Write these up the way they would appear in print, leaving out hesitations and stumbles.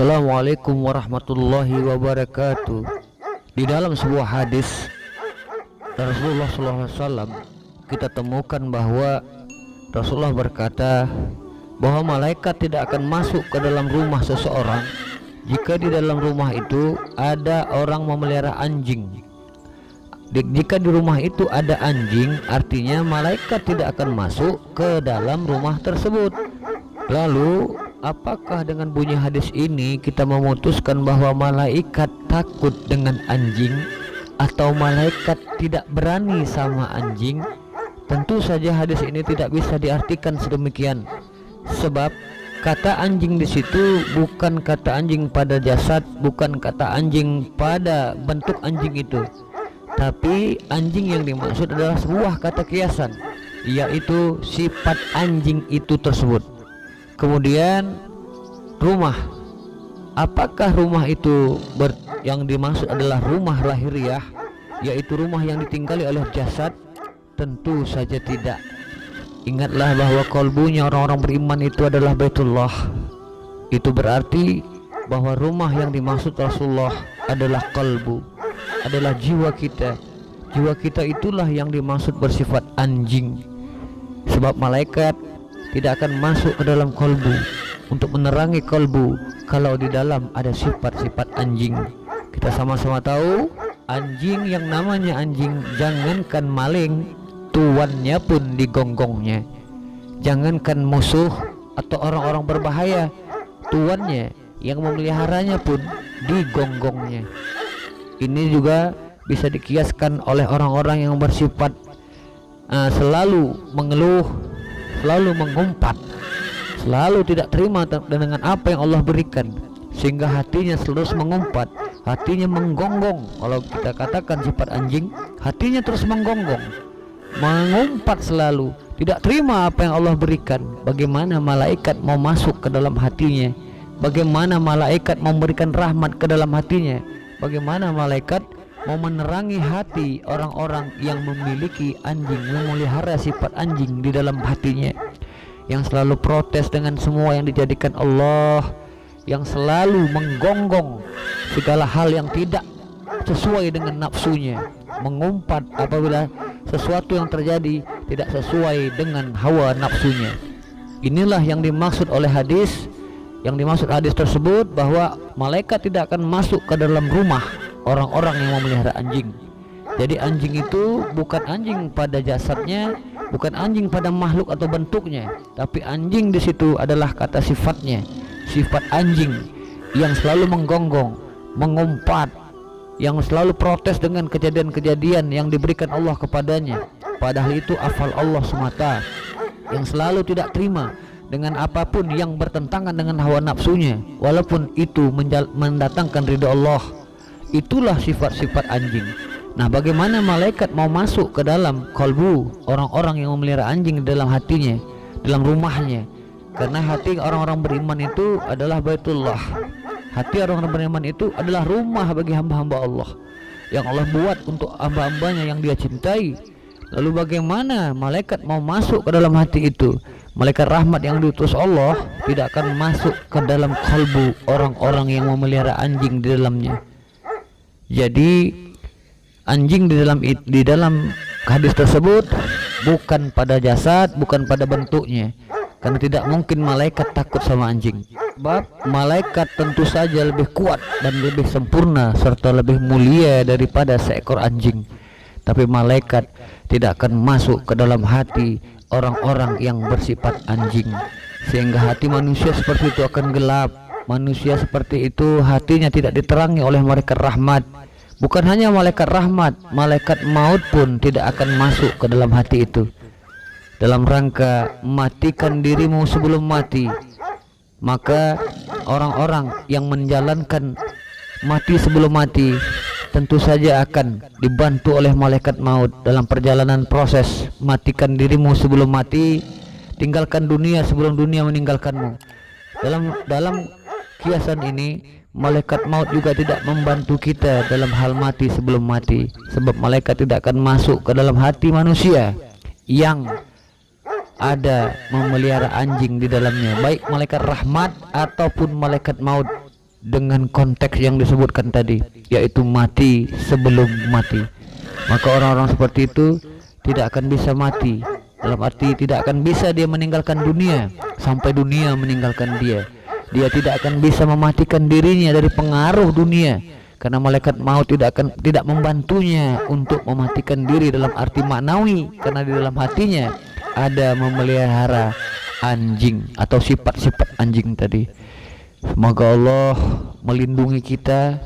Assalamualaikum warahmatullahi wabarakatuh. Di dalam sebuah hadis Rasulullah SAW kita temukan bahwa Rasulullah berkata bahwa malaikat tidak akan masuk ke dalam rumah seseorang jika di dalam rumah itu ada orang memelihara anjing. Jika di rumah itu ada anjing, artinya malaikat tidak akan masuk ke dalam rumah tersebut. Lalu apakah dengan bunyi hadis ini kita memutuskan bahwa malaikat takut dengan anjing atau malaikat tidak berani sama anjing? Tentu saja hadis ini tidak bisa diartikan sedemikian. Sebab kata anjing di situ bukan kata anjing pada jasad, bukan kata anjing pada bentuk anjing itu. Tapi anjing yang dimaksud adalah sebuah kata kiasan, yaitu sifat anjing itu tersebut. Kemudian rumah, apakah rumah itu yang dimaksud adalah rumah lahiriah, yaitu rumah yang ditinggali oleh jasad? Tentu saja tidak. Ingatlah bahwa kolbunya orang-orang beriman itu adalah Baitullah. Itu berarti bahwa rumah yang dimaksud Rasulullah adalah kolbu, adalah jiwa kita. Jiwa kita itulah yang dimaksud bersifat anjing. Sebab malaikat tidak akan masuk ke dalam kolbu untuk menerangi kolbu kalau di dalam ada sifat-sifat anjing. Kita sama-sama tahu anjing yang namanya anjing, jangankan maling, tuannya pun digonggongnya. Jangankan musuh atau orang-orang berbahaya, tuannya yang memeliharanya pun digonggongnya. Ini juga bisa dikiaskan oleh orang-orang yang bersifat selalu mengeluh, selalu mengumpat, selalu tidak terima dengan apa yang Allah berikan, sehingga hatinya terus mengumpat, hatinya menggonggong. Kalau kita katakan sifat anjing, hatinya terus menggonggong, mengumpat selalu, tidak terima apa yang Allah berikan. Bagaimana malaikat mau masuk ke dalam hatinya? Bagaimana malaikat memberikan rahmat ke dalam hatinya? Bagaimana malaikat mau menerangi hati orang-orang yang memiliki anjing, yang memelihara sifat anjing di dalam hatinya, yang selalu protes dengan semua yang dijadikan Allah, yang selalu menggonggong segala hal yang tidak sesuai dengan nafsunya, mengumpat apabila sesuatu yang terjadi tidak sesuai dengan hawa nafsunya. Inilah yang dimaksud oleh hadis. Yang dimaksud hadis tersebut bahwa malaikat tidak akan masuk ke dalam rumah orang-orang yang memelihara anjing. Jadi anjing itu bukan anjing pada jasadnya, bukan anjing pada makhluk atau bentuknya, tapi anjing di situ adalah kata sifatnya, sifat anjing yang selalu menggonggong, mengumpat, yang selalu protes dengan kejadian-kejadian yang diberikan Allah kepadanya, padahal itu afal Allah semata, yang selalu tidak terima dengan apapun yang bertentangan dengan hawa nafsunya, walaupun itu mendatangkan ridha Allah. Itulah sifat-sifat anjing. Nah, bagaimana malaikat mau masuk ke dalam kalbu orang-orang yang memelihara anjing di dalam hatinya, dalam rumahnya? Karena hati orang-orang beriman itu adalah Baitullah. Hati orang-orang beriman itu adalah rumah bagi hamba-hamba Allah yang Allah buat untuk hamba-hambanya yang Dia cintai. Lalu bagaimana malaikat mau masuk ke dalam hati itu? Malaikat rahmat yang diutus Allah tidak akan masuk ke dalam kalbu orang-orang yang memelihara anjing di dalamnya. Jadi anjing di dalam hadis tersebut bukan pada jasad, bukan pada bentuknya, karena tidak mungkin malaikat takut sama anjing. Sebab malaikat tentu saja lebih kuat dan lebih sempurna serta lebih mulia daripada seekor anjing. Tapi malaikat tidak akan masuk ke dalam hati orang-orang yang bersifat anjing, sehingga hati manusia seperti itu akan gelap. Manusia seperti itu hatinya tidak diterangi oleh malaikat rahmat. Bukan hanya malaikat rahmat, malaikat maut pun tidak akan masuk ke dalam hati itu. dalam rangka matikan dirimu sebelum mati, maka orang-orang yang menjalankan mati sebelum mati tentu saja akan dibantu oleh malaikat maut dalam perjalanan proses matikan dirimu sebelum mati, tinggalkan dunia sebelum dunia meninggalkanmu. Dalam kiasan ini, malaikat maut juga tidak membantu kita dalam hal mati sebelum mati, sebab malaikat tidak akan masuk ke dalam hati manusia yang ada memelihara anjing di dalamnya, baik malaikat rahmat ataupun malaikat maut, dengan konteks yang disebutkan tadi, yaitu mati sebelum mati. Maka orang-orang seperti itu tidak akan bisa mati, dalam arti tidak akan bisa dia meninggalkan dunia sampai dunia meninggalkan dia. Dia tidak akan bisa mematikan dirinya dari pengaruh dunia, karena malaikat maut tidak membantunya untuk mematikan diri dalam arti maknawi, karena di dalam hatinya ada memelihara anjing atau sifat-sifat anjing tadi. Semoga Allah melindungi kita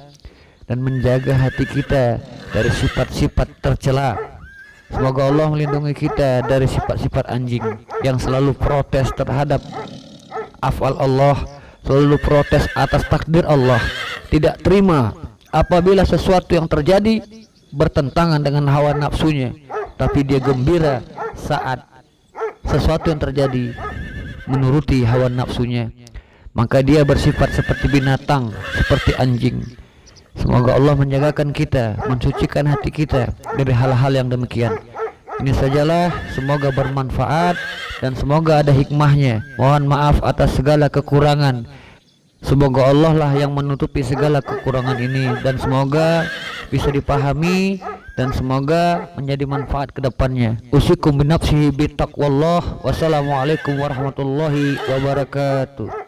dan menjaga hati kita dari sifat-sifat tercela. Semoga Allah melindungi kita dari sifat-sifat anjing yang selalu protes terhadap afal Allah, selalu protes atas takdir Allah, tidak terima apabila sesuatu yang terjadi bertentangan dengan hawa nafsunya, tapi dia gembira saat sesuatu yang terjadi menuruti hawa nafsunya. Maka dia bersifat seperti binatang, seperti anjing. Semoga Allah menjagakan kita, mensucikan hati kita dari hal-hal yang demikian. Ini sajalah, semoga bermanfaat dan semoga ada hikmahnya. Mohon maaf atas segala kekurangan. Semoga Allah lah yang menutupi segala kekurangan ini, dan semoga bisa dipahami dan semoga menjadi manfaat ke depannya. Usikum binafsihi bitaqwallah. Wassalamualaikum warahmatullahi wabarakatuh.